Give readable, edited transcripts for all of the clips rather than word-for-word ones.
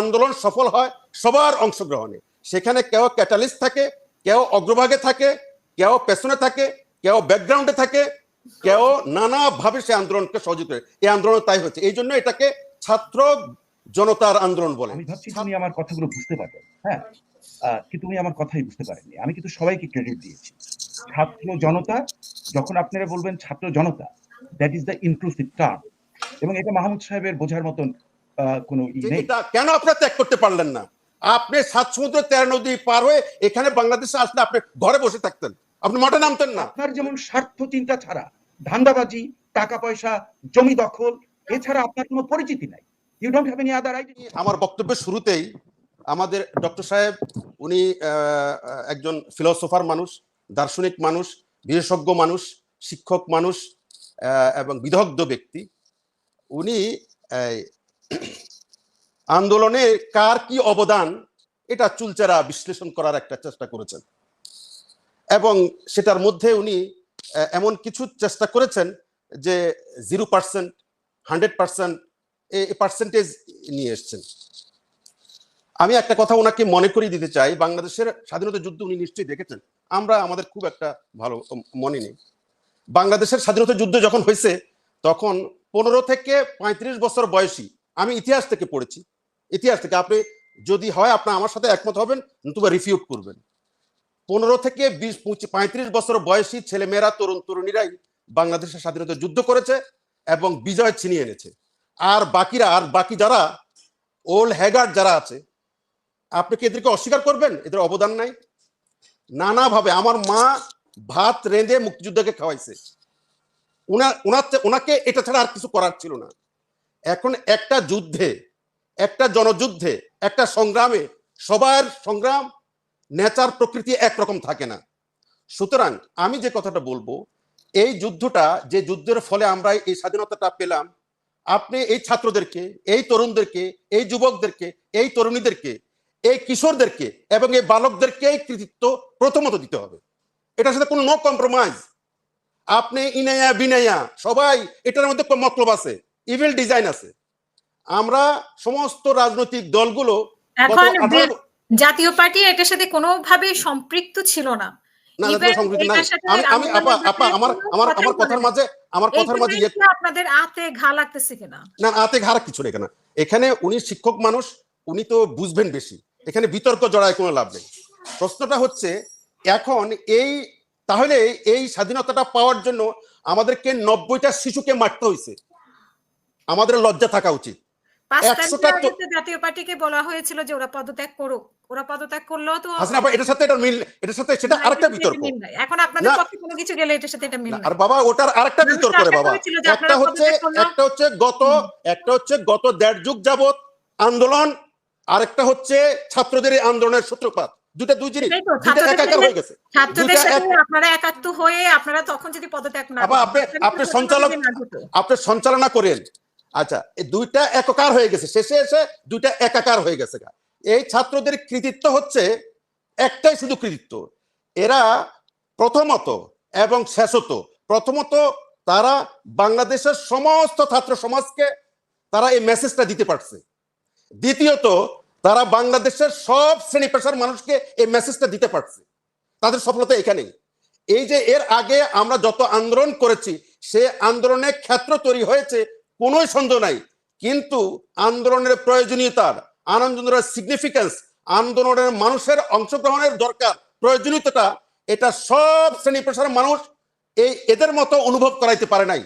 আন্দোলন সফল হয় সবার অংশগ্রহণে। সেখানে কেউ ক্যাটালিস্ট থাকে, কেউ অগ্রভাগে থাকে, কেউ পেছনে থাকে, কেউ ব্যাকগ্রাউন্ডে থাকে, কেউ নানাভাবে সে আন্দোলনকে সহযোগিতা করে। এই আন্দোলন তাই হচ্ছে, এই জন্য এটাকে ছাত্র জনতার আন্দোলন বলে। আমি ভাবছি তুমি আমার কথাগুলো বুঝতে পারবে, হ্যাঁ, কিন্তু তুমি আমার কথাই বুঝতে পারেননি। আমি কিন্তু সবাইকে ক্রেডিট দিয়েছি। ছাত্র জনতা, যখন আপনারা বলবেন ছাত্র জনতা, that is the inclusive term, এবং এটা মাহমুদ সাহেবের বোঝার মতন কোনো নেই। এটা কেন আপনারা ত্যাগ করতে পারলেন না? আপনি 7 সমুদ্র 13 নদী পার হয়ে এখানে বাংলাদেশে আসলে আপনি ঘরে বসে থাকতেন, আপনি মাঠে নামতেন না। আপনার যেমন স্বার্থ চিন্তা ছাড়া ধান্দাবাজি, টাকা পয়সা, জমি দখল, এছাড়া আপনার কোনো পরিচিতি নাই। You don't have any other identity. আমার বক্তব্যের শুরুতেই আমাদের ডক্টর সাহেব, উনি একজন ফিলোসোফার মানুষ, দার্শনিক মানুষ, বিশেষজ্ঞ মানুষ, শিক্ষক মানুষ এবং বিদগ্ধ ব্যক্তি। উনি আন্দোলনে কার কি অবদান এটা চুলচেরা বিশ্লেষণ করার একটা চেষ্টা করেছেন, এবং সেটার মধ্যে উনি এমন কিছু চেষ্টা করেছেন যে 0%, 100% এই পার্সেন্টেজ নিয়ে এসছেন। আমি একটা কথা ওনাকে মনে করিয়ে দিতে চাই, বাংলাদেশের স্বাধীনতা যুদ্ধ উনি নিশ্চয়ই দেখেছেন, আমরা আমাদের খুব একটা ভালো মনে নেই। বাংলাদেশের স্বাধীনতা যুদ্ধ যখন হয়েছে তখন 15 থেকে 35 বছর বয়সী, আমি ইতিহাস থেকে পড়েছি, ইতিহাস থেকে, আপনি যদি হয় আপনার আমার সাথে একমত হবেন, নতুবা রিফিউট করবেন। 15 থেকে 20-35 বছর বয়সী ছেলেমেয়েরা, তরুণ তরুণীরাই বাংলাদেশের স্বাধীনতা যুদ্ধ করেছে এবং বিজয় ছিনিয়ে এনেছে। আর বাকি যারা ওল্ড হ্যাগার্ড যারা আছে, আপনি কি এদেরকে অস্বীকার করবেন? এদের অবদান নাই? নানাভাবে আমার মা ভাত রেঁধে মুক্তিযুদ্ধকে খাওয়াইছে, ওনাকে এটা ছাড়া আর কিছু করার ছিল না। এখন একটা যুদ্ধে, একটা জনযুদ্ধে, একটা সংগ্রামে সবার সংগ্রাম, নেচার, প্রকৃতি একরকম থাকে না। সুতরাং আমি যে কথাটা বলবো, এই যুদ্ধটা, যে যুদ্ধের ফলে আমরা এই স্বাধীনতাটা পেলাম, আপনি এই ছাত্রদেরকে, এই তরুণদেরকে, এই যুবকদেরকে, এই তরুণীদেরকে, এই কিশোরদেরকে এবং এই বালকদেরকে এই কৃতিত্ব প্রথমত দিতে হবে। এটার সাথে কোনো নো কম্প্রোমাইজ। আপনি ইনায়া বিনায়া সবাই, এটার মধ্যে মতলব আছে, ইভিল ডিজাইন আছে। আমরা সমস্ত রাজনৈতিক দলগুলো এখন জাতীয় পার্টি এটার সাথে কোনোভাবে সম্পৃক্ত ছিল না। আমার কথার মাঝে আপনাদের আতে ঘা লাগতেছে কিনা? না, আতে ঘা কিছু নেই। কেন, এখানে উনি শিক্ষক মানুষ, উনি তো বুঝবেন বেশি, এখানে বিতর্ক জড়ায় কোনো লাভ নেই। প্রশ্নটা হচ্ছে এখন তাহলে এই স্বাধীনতাটা পাওয়ার জন্য আমাদেরকে 90টা শিশুকে মারতে হয়েছে, আমাদের লজ্জা থাকা উচিত। জাতীয় পার্টিকে বলা হয়েছিল যে ওরা পদত্যাগ করুক, ওরা পদত্যাগ করলেও তো এটার সাথে সেটা আরেকটা বিতর্ক। এখন আপনাদের পক্ষে কোনো কিছু গেলে এটার সাথে এটা মিল না। আর বাবা, ওটার আরেকটা বিতর্ক রে বাবা। একটা হচ্ছে গত 1.5 যুগ যাবত আন্দোলন, আরেকটা হচ্ছে ছাত্রদের আন্দোলনের সূত্রপাত। দুই জিনিস, একাকার হয়ে গেছে। ছাত্রদের সাথে আপনারা একাত্ম হয়ে আপনারা তখন যদি পদত্যাগ না করেন, আপনি সঞ্চালনা করেন। আচ্ছা, এই দুইটা একাকার হয়ে গেছে, শেষে এসে দুইটা একাকার হয়ে গেছে। এই ছাত্রদের কৃতিত্ব হচ্ছে একটাই শুধু কৃতিত্ব, এরা প্রথমত এবং শেষত, প্রথমত তারা বাংলাদেশের সমস্ত ছাত্র সমাজকে তারা এই মেসেজটা দিতে পারছে। দ্বিতীয়ত, তারা বাংলাদেশের সব শ্রেণী পেশার মানুষকে এই মেসেজটা দিতে পারছে। তাদের সফলতা এখানেই। এই যে এর আগে আমরা যত আন্দোলন করেছি, সে আন্দোলনের ক্ষেত্র তৈরি হয়েছে, কোনো সন্দেহ নাই, কিন্তু আন্দোলনের প্রয়োজনীয়তার, আন্দোলনের সিগনিফিকেন্স, আন্দোলনের মানুষের অংশগ্রহণের দরকার, প্রয়োজনীয়তাটা, এটা সব শ্রেণী পেশার মানুষ এদের মতো অনুভব করাইতে পারে নাই।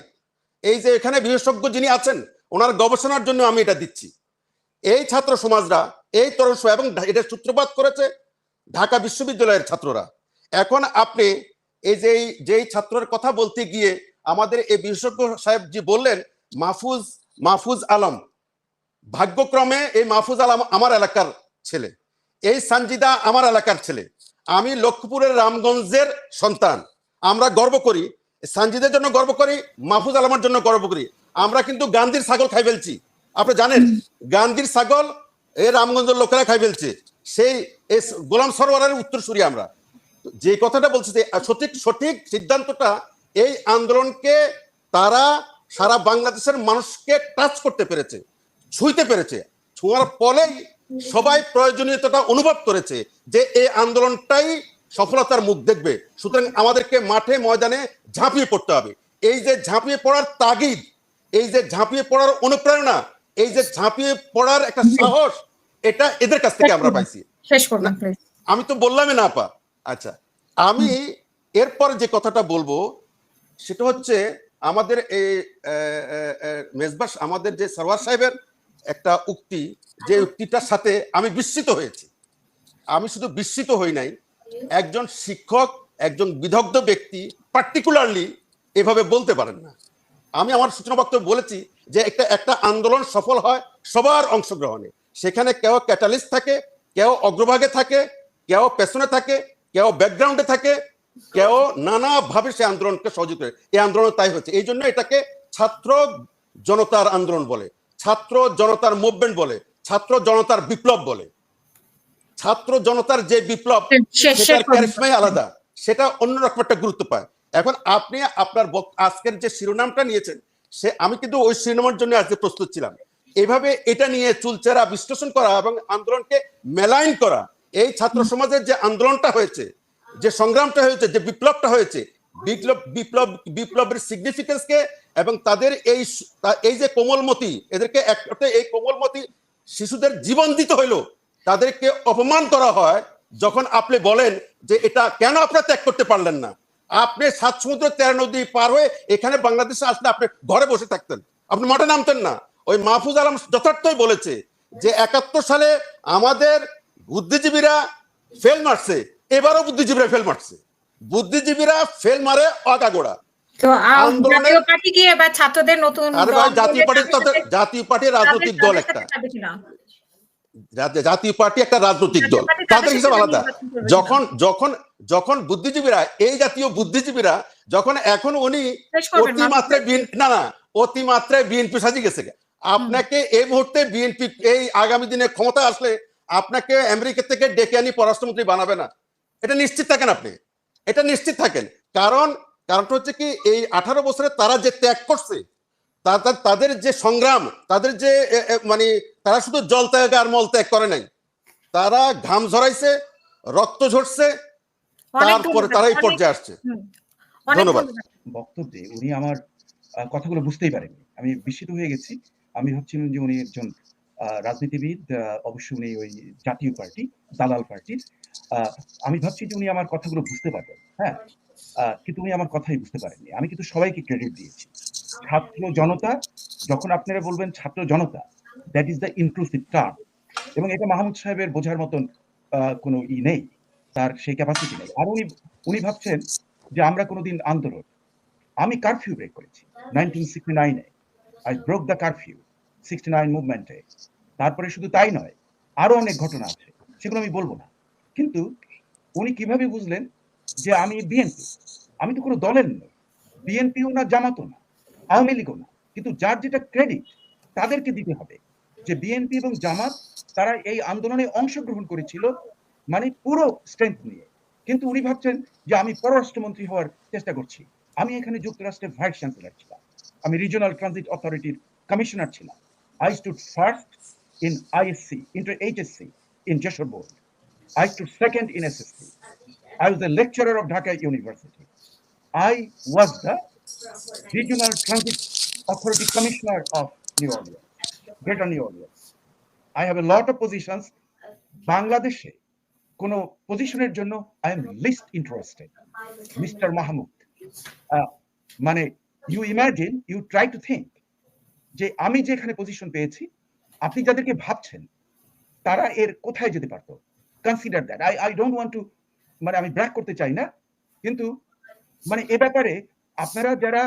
এই যে এখানে বিশেষজ্ঞ যিনি আছেন, ওনার গবেষণার জন্য আমি এটা দিচ্ছি। এই ছাত্র সমাজরা, এই তরুণ, এবং এটা সূত্রপাত করেছে ঢাকা বিশ্ববিদ্যালয়ের ছাত্ররা। এখন আপনি এই যেই ছাত্রের কথা বলতে গিয়ে আমাদের এই বিশেষজ্ঞ সাহেব জি বললেন মাহফুজ আলম, ভাগ্যক্রমে এই মাহফুজ আলম আমার এলাকার ছেলে, এই সানজিদা আমার এলাকার ছেলে। আমি লক্ষ্মীপুরের রামগঞ্জের সন্তান। আমরা গর্ব করি, সানজিদের জন্য গর্ব করি, মাহফুজ আলমের জন্য গর্ব করি। আমরা কিন্তু গান্ধীর ছাগল খাই ফেলছি, আপনি জানেন, গান্ধীর ছাগল এই রামগঞ্জের লোকেরা খাই ফেলছে। সেই গোলাম সরওয়ারের উত্তরসূরি আমরা। যে কথাটা বলছি, যে সঠিক সিদ্ধান্তটা, এই আন্দোলনকে তারা সারা বাংলাদেশের মানুষকে টাচ করতে পেরেছে, ছুঁইতে পেরেছে। ছোঁয়ার ফলেই সবাই প্রয়োজনীয়তাটা অনুভব করেছে যে এই আন্দোলনটাই সফলতার মুখ দেখবে, সুতরাং আমাদেরকে মাঠে ময়দানে ঝাঁপিয়ে পড়তে হবে। এই যে ঝাঁপিয়ে পড়ার তাগিদ, এই যে ঝাঁপিয়ে পড়ার অনুপ্রেরণা, এই যে ঝাঁপিয়ে পড়ার একটা সাহস, এটা এদের কাছ থেকে আমরা পাইছি। শেষ করবেন প্লিজ। আমি তো বললামই না আপা। আচ্ছা, আমি এরপর যে কথাটা বলবো সেটা হচ্ছে আমাদের এই মেজবাস, আমাদের যে সরওয়ার সাহেবের একটা উক্তি, যে উক্তিটার সাথে আমি বিস্মিত হয়েছি। আমি শুধু বিস্মিত হই নাই, একজন শিক্ষক, একজন বিদগ্ধ ব্যক্তি পার্টিকুলারলি এভাবে বলতে পারেন না। আমি আমার সূচনা বক্তব্যে বলেছি যে একটা আন্দোলন সফল হয় সবার অংশগ্রহণে। সেখানে কেউ ক্যাটালিস্ট থাকে, কেউ অগ্রভাগে থাকে, কেউ পেছনে থাকে, কেউ ব্যাকগ্রাউন্ডে থাকে, কেউ নানাভাবে সে আন্দোলনকে সহযোগিতা করে। এই আন্দোলন তাই হচ্ছে। এই জন্য এটাকে ছাত্র জনতার আন্দোলন বলে, ছাত্র জনতার মুভমেন্ট বলে, ছাত্র জনতার বিপ্লব বলে। ছাত্র জনতার যে বিপ্লব, সেটার ক্যারিশমাই আলাদা, সেটা অন্যরকম একটা গুরুত্ব পায়। এখন আপনি আপনার আজকের যে শিরোনামটা নিয়েছেন, আমি কিন্তু ওই শিরোনামের জন্য আজকে প্রস্তুত ছিলাম। এভাবে এটা নিয়ে চুলচেরা বিশ্লেষণ করা এবং আন্দোলনকে মেলাইন করা, এই ছাত্র সমাজের যে আন্দোলনটা হয়েছে, যে সংগ্রামটা হয়েছে, যে বিপ্লবটা হয়েছে, বিপ্লবের সিগনিফিকেন্সকে এবং তাদের এই যে কোমলমতি, এদেরকে এই কোমলমতি শিশুদের জীবন দিতে হইলো, তাদেরকে অপমান করা হয় যখন আপনি বলেন যে এটা কেন আপনারা ত্যাগ করতে পারলেন না। আপনি 7 সমুদ্র 13 নদী পার হয়ে এখানে বাংলাদেশে আসলে আপনি ঘরে বসে থাকতেন, আপনি মাঠে নামতেন না। ওই মাহফুজ আলম যথার্থই বলেছে যে 71 সালে আমাদের বুদ্ধিজীবীরা ফেল মারছে, এবারও বুদ্ধিজীবীরা ফেল মারছে। বুদ্ধিজীবীরা ফেল মারে অগাগোড়া। তো জাতীয় পার্টি কি এবার ছাত্রদের নতুন আরে ভাই, জাতীয় পার্টি রাজনৈতিক দল, একটা জাতীয় পার্টি একটা রাজনৈতিক দল, তাদের হিসাব আলাদা। যখন বুদ্ধিজীবীরা, এই জাতীয় বুদ্ধিজীবীরা যখন এখন উনি অতিমাত্রায় বিএনপি সাজিয়ে গেছে, আপনাকে এই মুহূর্তে বিএনপি এই আগামী দিনে ক্ষমতা আসলে আপনাকে আমেরিকা থেকে ডেকে আনি পররাষ্ট্রমন্ত্রী বানাবে না, এটা নিশ্চিত থাকেন আপনি, এটা নিশ্চিত থাকেন। কারণটা হচ্ছে কি, এই 18 বছরে তারা যে ত্যাগ করছে, তাদের যে সংগ্রাম, তাদের যে মানে তারা শুধু জল ত্যাগ আর মল ত্যাগ করে নাই, তারা ঘাম ঝরাইছে, রক্ত ঝরছে, তারপরে তারা এই পর্যায়ে আসছে। ধন্যবাদ। বক্তব্যে উনি আমার কথাগুলো বুঝতেই পারেননি, আমি বিস্মিত হয়ে গেছি। আমি ভাবছিলাম যে উনি একজন রাজনীতিবিদ, অবশ্যই উনি ওই জাতীয় পার্টি, দালাল পার্টির। আমি ভাবছি যে উনি আমার কথাগুলো বুঝতে পারবেন, হ্যাঁ, কিন্তু উনি আমার কথাই বুঝতে পারেননি। আমি কিন্তু সবাইকে ক্রেডিট দিয়েছি। ছাত্র জনতা, যখন আপনারা বলবেন ছাত্র জনতা, that is the inclusive term, এবং এটা মাহমুদ সাহেবের বোঝার মতন কোনো নেই, তার সেই ক্যাপাসিটি নেই। আর উনি ভাবছেন যে আমরা কোনোদিন আন্দোলন, আমি কারফিউ ব্রেক করেছি 1969-এ, আই ব্রোক দ্য কারফিউ 69 মুভমেন্টে। তারপরে শুধু তাই নয়, আরো অনেক ঘটনা আছে, সেগুলো আমি বলবো না। কিন্তু উনি কিভাবে বুঝলেন যে আমি বিএনপি? আমি তো কোনো দলের নই, বিএনপিও না, জামাতও না, আওয়ামী লীগও না। কিন্তু যার যেটা ক্রেডিট তাদেরকে দিতে হবে, যে বিএনপি এবং জামাত তারা এই আন্দোলনে অংশগ্রহণ করেছিল, মানে পুরো স্ট্রেংথ নিয়ে। কিন্তু উনি ভাবছেন যে আমি পররাষ্ট্রমন্ত্রী হওয়ার চেষ্টা করছি। আমি এখানে যুক্তরাষ্ট্রের ভাইস চ্যান্সেলর ছিলাম, আমি রিজিওনাল ট্রানজিট অথরিটির কমিশনার ছিলাম। I stood first in ISC, inter-HSC in Jeshore Board. I stood second in SSC. I was a lecturer of Dhaka University. I was the Regional Transit Authority Commissioner of New Orleans, Greater New Orleans. I have a lot of positions. Bangladeshe, কোনো পজিশনের জন্য I am least interested. Mr. Mahmood, মানে you imagine, you try to think, যে আমি যেখানে position পেয়েছি, আপনি যাদেরকে ভাবছেন তারা এর কোথায় যেতে পারতো। Consider that. I don't want to, মানে আমি ব্র্যাক করতে চাই না, কিন্তু মানে এ ব্যাপারে আপনারা যারা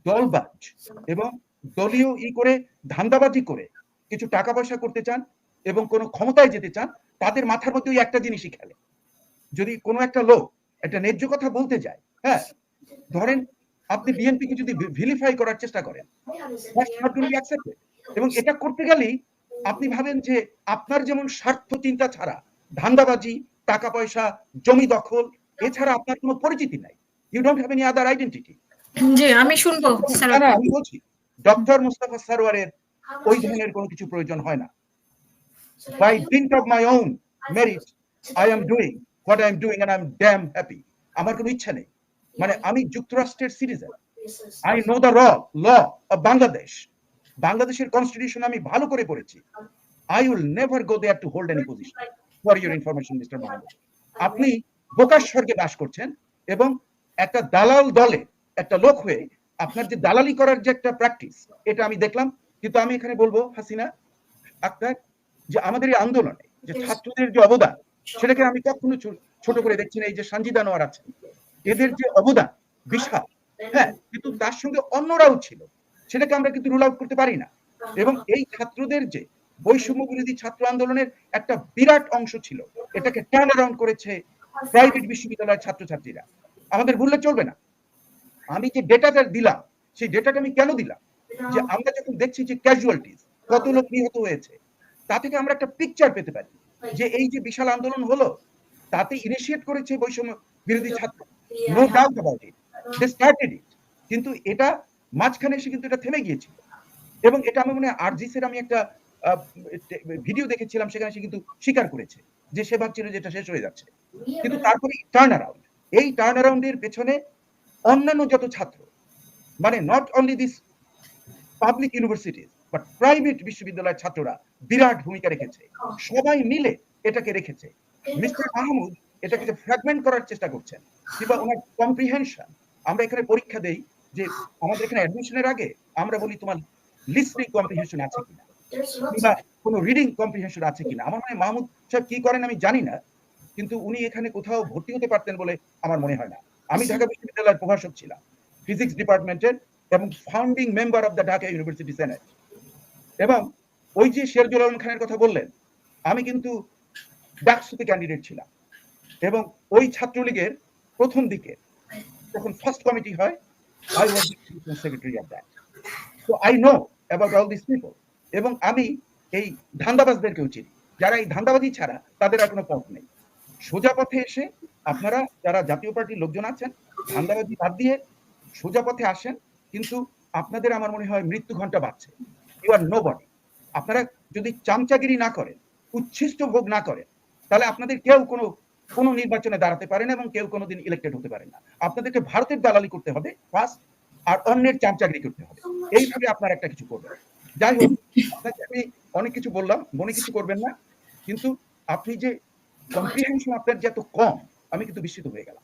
দলবাজ এবং দলীয় করে ধান্দাবাজি করে কিছু টাকা পয়সা করতে চান এবং কোনো ক্ষমতায় যেতে চান, তাদের মাথার মধ্যে ওই একটা জিনিসই খেলে। যদি কোনো একটা লোক একটা ন্যায্য কথা বলতে যায়, হ্যাঁ, ধরেন আপনি বিএনপিকে যদি ভিলিফাই করার চেষ্টা করেন, এবং এটা করতে গেলেই আপনি ভাবেন যে আপনার যেমন স্বার্থ চিন্তা ছাড়া, ধান্দাবাজি, টাকা পয়সা, জমি দখল, এছাড়া আপনার কোনো পরিচিতি নাই। You don't have any other identity. জি, আমি শুনবো। আমি বলছি ডক্টর মুস্তাফা সারোয়ারের ওই ধরনের কোনো কিছু প্রয়োজন হয় না। By dint of my own merit, I am doing what I am doing and I'm damn happy. আমার কোনো ইচ্ছা নেই, মানে আমি যুক্তরাষ্ট্রের citizen, I know the law of Bangladesh. বাংলাদেশের কনস্টিটিউশন আমি ভালো করে পড়েছি। I will never go there to hold any position. For your information, Mr. Mohammed. আপনি বোকার স্বর্গে বাস করছেন এবং একটা দালাল দলে একটা লোক হয়ে আপনার যে দালালি করার যে একটা প্র্যাকটিস, এটা আমি দেখলাম। কিন্তু আমি এখানে বলবো হাসিনা আক্তার, যে আমাদের এই আন্দোলনে যে ছাত্রদের যে অবদান, সেটাকে আমি কখনো ছোট করে দেখছি না। এই যে সঞ্জিদা নোয়ার আছে, এদের যে অবদান বিশাল, হ্যাঁ, কিন্তু তার সঙ্গে অন্যরাও ছিল, সেটাকে আমরা কিন্তু রুল আউট করতে পারি না। এবং এই ছাত্রদের যে বৈষম্য বিরোধী ছাত্র আন্দোলনের একটা বিরাট অংশ ছিল, এটাকে টার্ন অ্যারাউন্ড করেছে প্রাইভেট বিশ্ববিদ্যালয়ের ছাত্রছাত্রীরা। আমাদের ভুললে চলবে না। আমি যে ডেটাটা দিলাম, সেই ডেটাটা আমি কেন দিলাম, যে আমরা যখন দেখছি যে ক্যাজুয়ালিটিস, কত লোক নিহত হয়েছে, তা থেকে আমরা একটা পিকচার পেতে পারি যে এই যে বিশাল আন্দোলন হলো, তাতে ইনিশিয়েট করেছে বৈষম্য বিরোধী ছাত্র, no doubt about it, they started it. কিন্তু এটা মাঝখানে এসে কিন্তু এটা থেমে গিয়েছিল। এবং এটা আমি মনে হয় আরজিসের আমি একটা ভিডিও দেখেছিলাম, সেখানে সে কিন্তু স্বীকার করেছে যে সে ভাবছিল যে এটা শেষ হয়ে যাচ্ছে। কিন্তু তারপরে টার্ন অ্যারাউন্ড, এই টার্ন অ্যারাউন্ডের পেছনে অন্যান্য যত ছাত্র, মানে not only this public universities but private বিশ্ববিদ্যালয়ের ছাত্ররা বিরাট ভূমিকা রেখেছে, সবাই মিলে এটাকে রেখেছে। মিস্টার মাহমুদ এটাকে যে ফ্র্যাগমেন্ট করার চেষ্টা করছেন, কিংবা ওনার কম্প্রিহেনশন, আমরা এখানে পরীক্ষা দেই যে আমাদের এখানে অ্যাডমিশনের আগে আমরা বলি তোমার লিসনিং কম্প্রিহেনশন আছে কিনা, কিংবা কোনো রিডিং কম্প্রিহেনশন আছে কিনা। আমার মনে হয় মাহমুদ সাহেব কি করেন আমি জানি না, কিন্তু উনি এখানে কোথাও ভর্তি হতে পারতেন বলে আমার মনে হয় না। আমি ঢাকা বিশ্ববিদ্যালয়ের প্রভাষক ছিলাম ফিজিক্স ডিপার্টমেন্টের এবং founding member of the Dhaka university senate. এবং ওই যে শেরজুল আলম খানের কথা বললেন, আমি কিন্তু ডাকসুতে ক্যান্ডিডেট ছিলাম এবং ওই ছাত্রলীগের প্রথম দিকে যখন ফার্স্ট কমিটি হয়, I was the secretary of that. So I know about all these people. এবং আমি এই ধান্দাবাজদেরকেও চিনি, যারা এই ধান্দাবাজি ছাড়া তাদের আর কোনো পথ নেই। সোজা পথে এসে আপনারা যারা জাতীয় পার্টির লোকজন আছেন, ধান্দাবাজি বাদ দিয়ে সোজা পথে আসেন, কিন্তু আপনাদের আমার মনে হয় মৃত্যু ঘন্টা বাজছে। You are nobody. আপনারা যদি চামচাগিরি না করেন, উচ্ছিষ্ট ভোগ না করেন, তাহলে আপনাদের কেউ কোনো নির্বাচনে দাঁড়াতে পারে না এবং কেউ কোনোদিন ইলেক্টেড হতে পারে না। আপনাদেরকে ভারতের দালালি করতে হবে ফার্স্ট, আর অন্যের চামচাগিরি করতে হবে। এইভাবে আপনারা একটা কিছু করবেন। যাই হোক, আপনাকে আমি অনেক কিছু বললাম, মনে কিছু করবেন না, কিন্তু আপনি যে কম্প্রিহেনশন আপনার যে এত কম, আমি কিন্তু বিস্মিত হয়ে গেলাম।